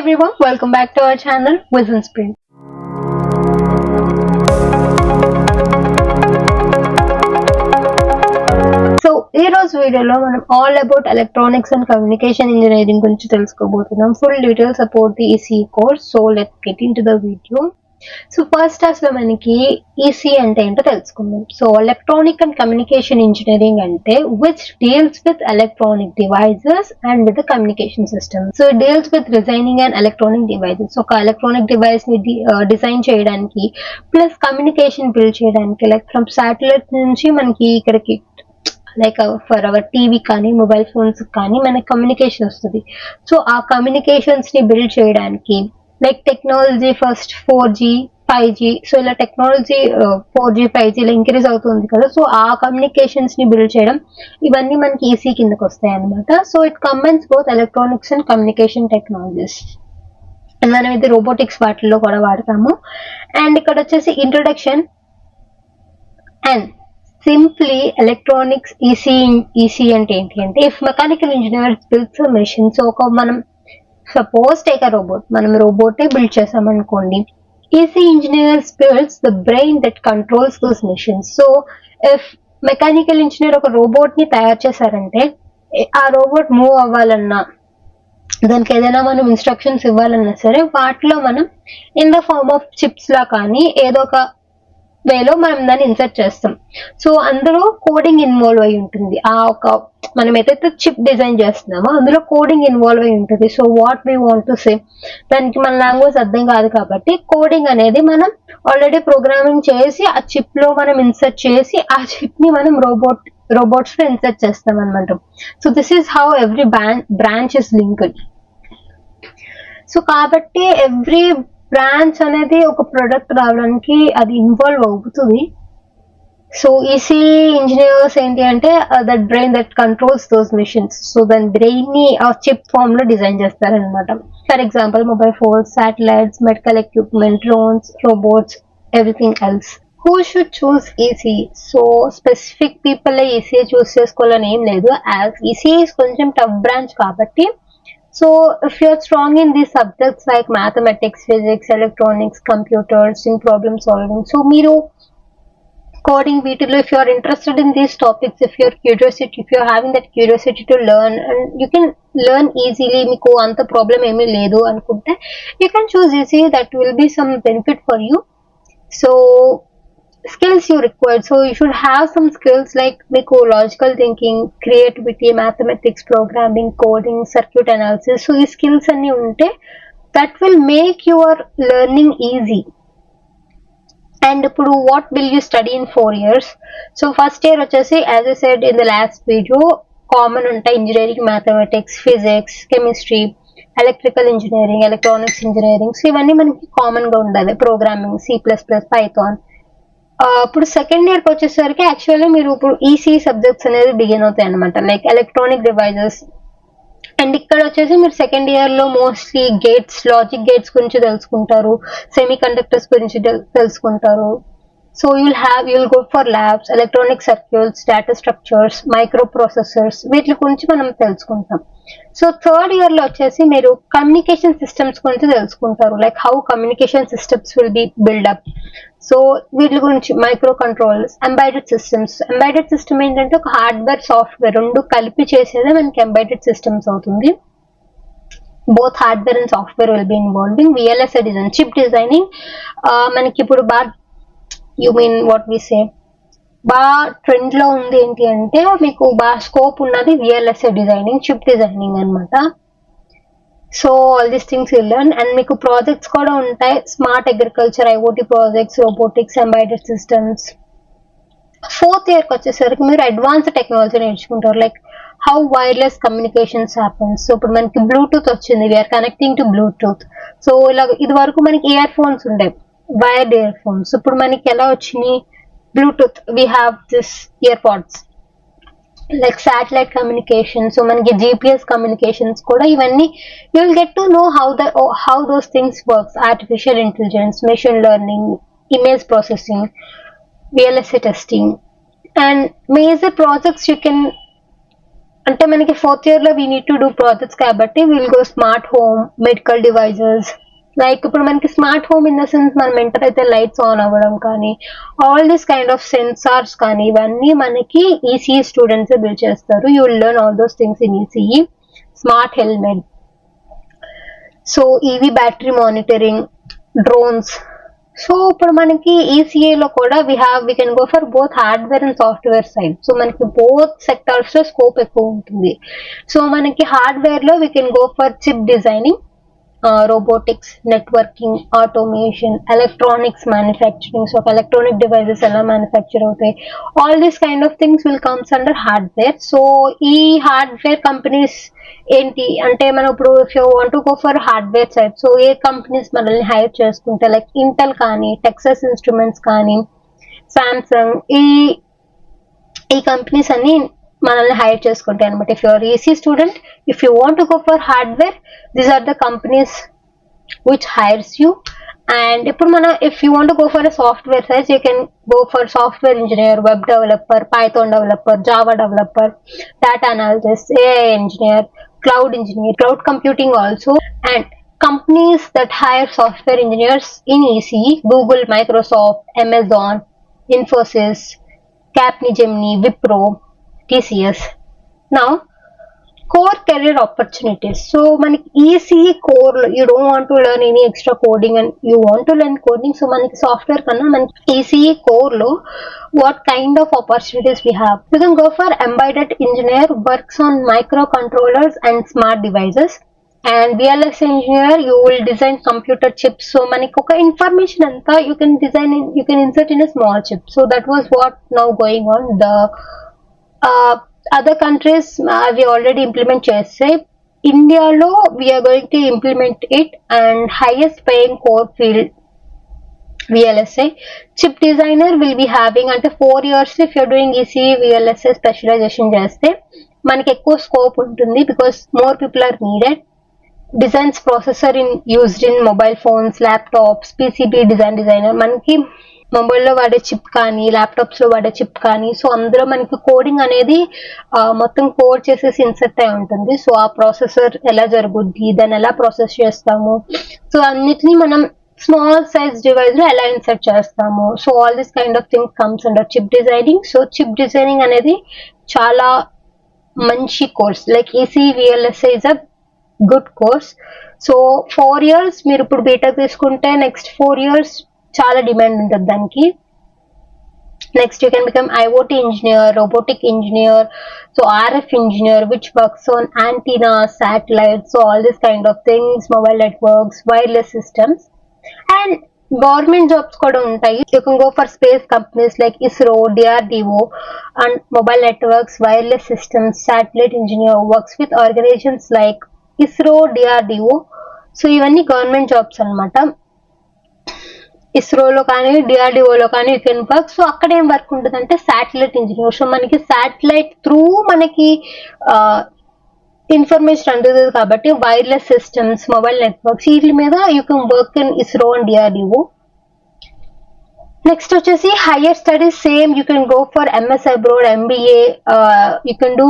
everyone, welcome back to our channel Vision Sprint. So ఈ రోజు వీడియోలో మనం all about electronics and communication engineering గురించి తెలుసుకోబోతున్నాం. Full details about the EC course. So let's get into the video. So first అసలు మనకి EC అంటే ఏంటో తెలుసుకుందాం. So electronic and communication engineering అంటే which deals with electronic devices and with communication system. So deals with designing and electronic devices. ఒక electronic device ని design చేయడానికి plus communication build చేయడానికి, లైక్ ఫ్రమ్ శాటిలైట్ నుంచి మనకి ఇక్కడికి లైక్ ఫర్ అవర్ టీవీ కానీ mobile phones కానీ మనకి కమ్యూనికేషన్ వస్తుంది. సో ఆ కమ్యూనికేషన్స్ ని బిల్డ్ చేయడానికి like technology first 4G 5G, so ఇలా టెక్నాలజీ 4G 5G ఇలా ఇంక్రీజ్ అవుతుంది కదా, సో ఆ కమ్యూనికేషన్స్ ని బిల్డ్ చేయడం ఇవన్నీ మనకి ఈసీ కిందకి వస్తాయి అనమాట. So it combines both electronics and communication technologies. And మనం ఇది రోబోటిక్స్ వాటిల్లో కూడా వాడతాము. అండ్ ఇక్కడ వచ్చేసి introduction and simply electronics EC అంటే ఏంటి అంటే, if mechanical engineer builds machine, so ఒక మనం సపోజ్ టేక్ అ రోబోట్, మనం రోబోటే బిల్డ్ చేసామనుకోండి, EC engineers builds the brain that controls those machines. So if mechanical engineer ఒక రోబోట్ ని తయారు చేశారంటే ఆ రోబోట్ మూవ్ అవ్వాలన్నా, దానికి ఏదైనా మనం ఇన్స్ట్రక్షన్స్ ఇవ్వాలన్నా సరే వాటిలో మనం in the form of chips లా కానీ ఏదో ఒక వేలో మనం దాన్ని ఇన్సర్ట్ చేస్తాం. సో అందులో కోడింగ్ ఇన్వాల్వ్ అయి ఉంటుంది. ఆ ఒక మనం ఏదైతే చిప్ డిజైన్ చేస్తున్నామో అందులో కోడింగ్ ఇన్వాల్వ్ అయి ఉంటుంది. So what we want to say, దానికి మన లాంగ్వేజ్ అర్థం కాదు కాబట్టి కోడింగ్ అనేది మనం ఆల్రెడీ ప్రోగ్రామింగ్ చేసి ఆ చిప్ లో మనం ఇన్సర్ట్ చేసి ఆ చిప్ ని మనం రోబోట్స్ లో ఇన్సర్ట్ చేస్తాం అనమాట. So this is how every branch is linked. So కాబట్టి ఎవ్రీ బ్రాంచ్ అనేది ఒక ప్రొడక్ట్ రావడానికి అది ఇన్వాల్వ్ అవుతుంది. సో ఈసీ ఇంజనీర్స్ ఏంటి అంటే that brain that controls those missions. So దాని బ్రెయిన్ ని ఆ చిప్ ఫామ్ లో డిజైన్ చేస్తారనమాట. For example mobile phones, satellites, medical equipment, drones, robots, everything else. Who should choose EC? So specific people EC choose చేసుకోవాలని ఏం లేదు. EC కొంచెం tough branch కాబట్టి, so if you're strong in these subjects like mathematics, physics, electronics, computers, in problem solving, so మీరు coding వీటిలో if you're interested in these topics, if you're having that curiosity to learn and you can learn easily, మీకు అంత problem ఏమీ లేదు అనుకుంటే you can choose easy, that will be some benefit for you. So skills you require, so you should have some skills like మీకు logical thinking, creativity, mathematics, programming, coding, circuit analysis. So ఈ skills అన్ని ఉంటే that will make your learning easy. And ఇప్పుడు what will you study in 4 years? So first year వచ్చేసి as I said in the last video common ఉంటాయి engineering, mathematics, physics, chemistry, electrical engineering, electronics engineering. So ఇవన్నీ మనకి common గా ఉండాలి. Programming, C++, python. ఇప్పుడు second year కి వచ్చేసరికి actually మీరు ఇప్పుడు ఈసీ సబ్జెక్ట్స్ అనేది బిగిన్ అవుతాయి అనమాట, లైక్ ఎలక్ట్రానిక్ డివైజెస్. అండ్ ఇక్కడ వచ్చేసి మీరు సెకండ్ ఇయర్ లో మోస్ట్లీ గేట్స్, లాజిక్ గేట్స్ గురించి తెలుసుకుంటారు, సెమీ కండక్టర్స్ గురించి తెలుసుకుంటారు. So you'll go for labs, electronic circuits, data structures, microprocessors, వీటి గురించి మనం తెలుసుకుంటాం. సో థర్డ్ ఇయర్ లో వచ్చేసి మీరు కమ్యూనికేషన్ సిస్టమ్స్ గురించి తెలుసుకుంటారు, like how communication systems will be build up. So వీటి గురించి microcontrollers, embedded systems. Embedded system ఏంటంటే ఒక హార్డ్వేర్, సాఫ్ట్వేర్ రెండు కలిపి చేసేదే మనకి ఎంబెడెడ్ సిస్టమ్స్ అవుతుంది. Both hardware and software will be involving. VLSI design, chip designing మనకి ఇప్పుడు you mean what we say బాగా ట్రెండ్ లో ఉంది ఏంటి అంటే, మీకు బాగా స్కోప్ ఉన్నది VLSI డిజైనింగ్, చిప్ డిజైనింగ్ అనమాట. So all these things will learn. And మీకు ప్రాజెక్ట్స్ కూడా ఉంటాయి, smart agriculture, IoT projects, robotics, embedded systems. Fourth year కి వచ్చేసరికి మీరు అడ్వాన్స్డ్ టెక్నాలజీ నేర్చుకుంటారు, like how wireless communications happens. So ఇప్పుడు మనకి బ్లూటూత్ వచ్చింది, we are connecting to Bluetooth. So ఇలా ఇది వరకు మనకి ఇయర్ ఫోన్స్ ఉండే, వైర్డ్ ఇయర్ ఫోన్స్. ఇప్పుడు మనకి ఎలా వచ్చినాయి, Bluetooth. We have this ear pods, like satellite communication. So మనకి GPS కమ్యూనికేషన్స్ కూడా. ఇవన్నీ you will get to know how those things works. Artificial intelligence, machine learning, image processing, VLSI testing. And major projects you can అంటే మనకి fourth year లో we need to do projects కాబట్టి will go smart home, medical devices. Like ఇప్పుడు మనకి smart home in the sense మనం enter అయితే lights on అవ్వడం కానీ, all this kind of sensors కానీ ఇవన్నీ మనకి ఈసీఈ స్టూడెంట్స్ బిల్డ్ చేస్తారు. You will learn all those things in ECE. Smart helmet, so EV battery monitoring, drones. So ఇప్పుడు మనకి ఈసీఏలో కూడా we can go for both hardware and software side. So మనకి both sectors లో scope ఎక్కువ ఉంటుంది. So మనకి hardware లో we can go for chip designing, robotics, networking, automation, electronics manufacturing. So electronic devices ఎలా మ్యానుఫ్యాక్చర్ అవుతాయి, all these kind of things will comes under hardware. So ఈ hardware companies ఏంటి అంటే మనం ఇప్పుడు if you want to go for hardware side, so ఏ companies మనల్ని hire చేసుకుంటే లైక్ ఇంటెల్ కానీ, టెక్సస్ ఇన్స్ట్రుమెంట్స్ కానీ, సామ్సంగ్, ఈ కంపెనీస్ అన్ని మనల్ని హైర్ చేసుకుంటాయి అనమాట. If you're EC student, if you want to go for hardware, these are the companies which hires you. And ఇప్పుడు మన if you want go for a software size, you can go for software engineer, web developer, Python developer, Java developer, data analysis, AI engineer, cloud engineer, cloud computing also. And companies that hire software engineers in ECE: Google, Microsoft, Amazon, Infosys, Capgemini, Wipro, TCS. Now core career opportunities. So manaki ECE core you don't want to learn any extra coding and you want to learn coding, so manaki software kanna manaki ECE core lo what kind of opportunities we have. You can go for embedded engineer, works on microcontrollers and smart devices. And VLSI engineer, you will design computer chips. So manaki oka information anta you can design in, you can insert in a small chip. So that was what now going on. The other countries we already implement chese. India lo we are going to implement it, and highest paying core field VLSI. Chip designer will be having until 4 years if you're doing ECE VLSI specialization cheste manaki ekko scope untundi because more people are needed. Designs processor in used in mobile phones, laptops, PCB designer మనకి మొబైల్లో వాడే chip కానీ, laptops లో వాడే chip కానీ, so అందులో మనకి coding అనేది మొత్తం కోడ్ చేసేసి ఇన్సర్ట్ అయి ఉంటుంది. సో ఆ ప్రాసెసర్ ఎలా జరుగుద్ది, దాన్ని ఎలా ప్రాసెస్ చేస్తాము, సో అన్నిటినీ మనం స్మాల్ సైజ్ డివైస్ లో ఎలా ఇన్సర్ట్ చేస్తాము. So all this kind of thing comes under chip designing. So chip designing అనేది చాలా మంచి course. Like EC VLSI is a good course. So 4 years మీరు ఇప్పుడు బీటెక్ తీసుకుంటే నెక్స్ట్ 4 years చాలా డిమాండ్ ఉంటుంది దానికి. Next you can become IoT engineer, robotic engineer, so RF engineer which works on antenna, satellites, so all this kind of things, mobile networks, wireless systems. And government jobs కూడా ఉంటాయి. You can go for space companies like ISRO, DRDO, and mobile networks, wireless systems, satellite engineer works with organisations like ISRO, DRDO. So ఇవన్నీ government jobs అనమాట. ఇస్రోలో కానీ, డిఆర్డిఓలో కానీ you can work. So అక్కడ ఏం work ఉంటుందంటే శాటిలైట్ ఇంజనీర్. సో మనకి శాటిలైట్ త్రూ మనకి ఇన్ఫర్మేషన్ అందుతుంది కాబట్టి వైర్లెస్ సిస్టమ్స్, మొబైల్ నెట్వర్క్స్ వీటి మీద you can work in ISRO and DRDO. Next వచ్చేసి higher studies same you can go for MS abroad, MBA, you can do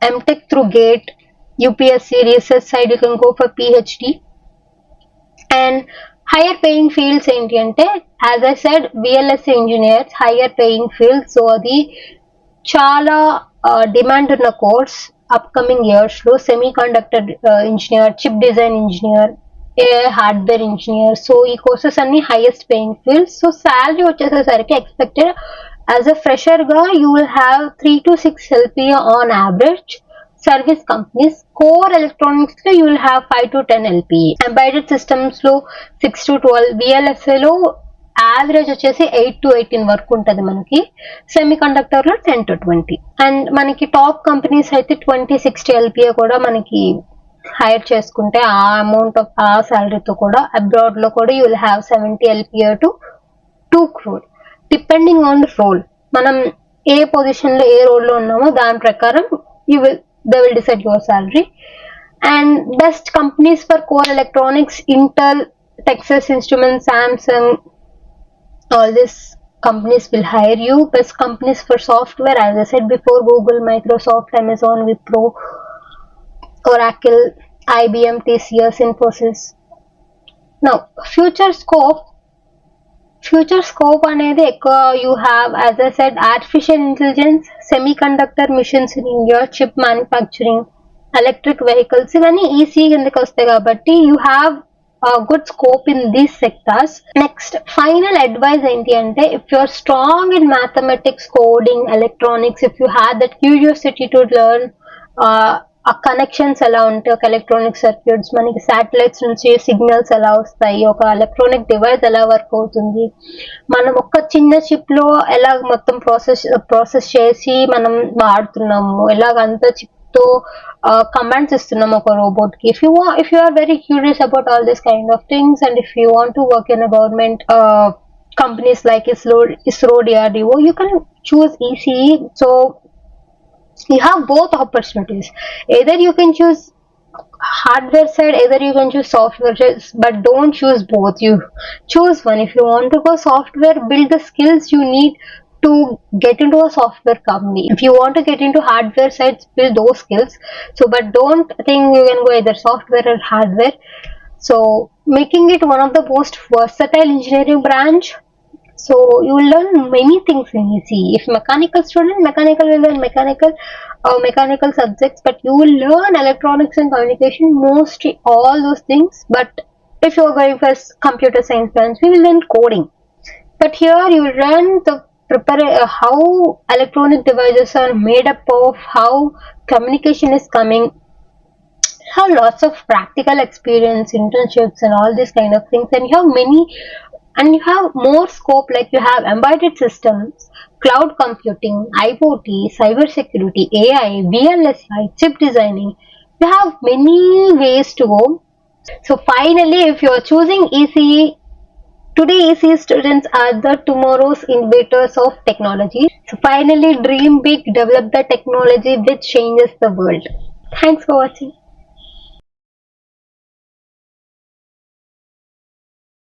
MTech through GATE, UPSC research side you can go for PhD. And higher paying fields ఏంటి అంటే as I said VLSI engineers higher paying field. So అది చాలా demand ఉన్న course upcoming years లో. Semiconductor engineer, chip design engineer, AI hardware engineer. So ఈ courses అన్ని highest paying fields. So salary వచ్చేసేసరికి expected as a fresher గా you will have 3 to 6 LPA on average. Service companies, core electronics లో you will have 5 to 10 LPA. Embedded systems లో 6 to 12, VLSI లో average వచ్చేసి 8 to 18 వరకు ఉంటుంది మనకి. Semi conductor లో 10 to 20. అండ్ మనకి టాప్ కంపెనీస్ అయితే 20-60 LPA కూడా మనకి హైర్ చేసుకుంటే ఆ అమౌంట్ ఆఫ్ ఆ శాలరీతో కూడా అబ్రాడ్ లో కూడా you will have 70 LPA to 2 crore depending on the role. మనం ఏ పొజిషన్ లో ఏ రోల్ లో ఉన్నామో దాని ప్రకారం they will decide your salary. And best companies for core electronics: Intel, Texas Instruments, Samsung, all this companies will hire you. Best companies for software, as I said before, Google, Microsoft, Amazon, Wipro, Oracle, IBM, TCS, Infosys. Now, future scope అనేది ఎక్కువ you have, as I said, artificial intelligence, semiconductor missions in India, chip manufacturing, electric vehicles, ఇవన్నీ EC కిందకి వస్తాయి కాబట్టి you have a good scope in these sectors. Next, final advice ఏంటి అంటే, if you are strong in mathematics, coding, electronics, if you had that curiosity to learn ఆ connections ఎలా ఉంటాయి, ఒక ఎలక్ట్రానిక్ సర్క్యూట్స్, మనకి శాటిలైట్స్ నుంచి సిగ్నల్స్ ఎలా వస్తాయి, ఒక ఎలక్ట్రానిక్ డివైస్ ఎలా వర్క్ అవుతుంది, మనం ఒక చిన్న చిప్ లో ఎలా మొత్తం ప్రాసెస్ చేసి మనం వాడుతున్నాము, ఎలాగంత చిప్ తో కమాండ్స్ ఇస్తున్నాం ఒక రోబోట్ కి. if you are very curious about all this kind of things, and if you want to work in a government companies like ISRO, DRDO, you can choose ECE. So you have both opportunities. Either you can choose hardware side, either you can choose software side, but don't choose both. You choose one. If you want to go software, build the skills you need to get into a software company. If you want to get into hardware sides, build those skills. So but don't think you can go either software or hardware. So making it one of the most versatile engineering branch. So you will learn many things in ECE. If mechanical student, mechanical will learn mechanical subjects, but you will learn electronics and communication, mostly all those things. But if you are going for computer science branch, we will learn coding. But here you will learn how electronic devices are made up of, how communication is coming, have lots of practical experience, internships, and all these kind of things. And you have more scope, like you have embedded systems, cloud computing, IoT, cyber security, AI, VLSI, chip designing. You have many ways to go. So finally, if you are choosing ECE, today ECE students are the tomorrow's innovators of technology. So finally, dream big, develop the technology which changes the world. Thanks for watching.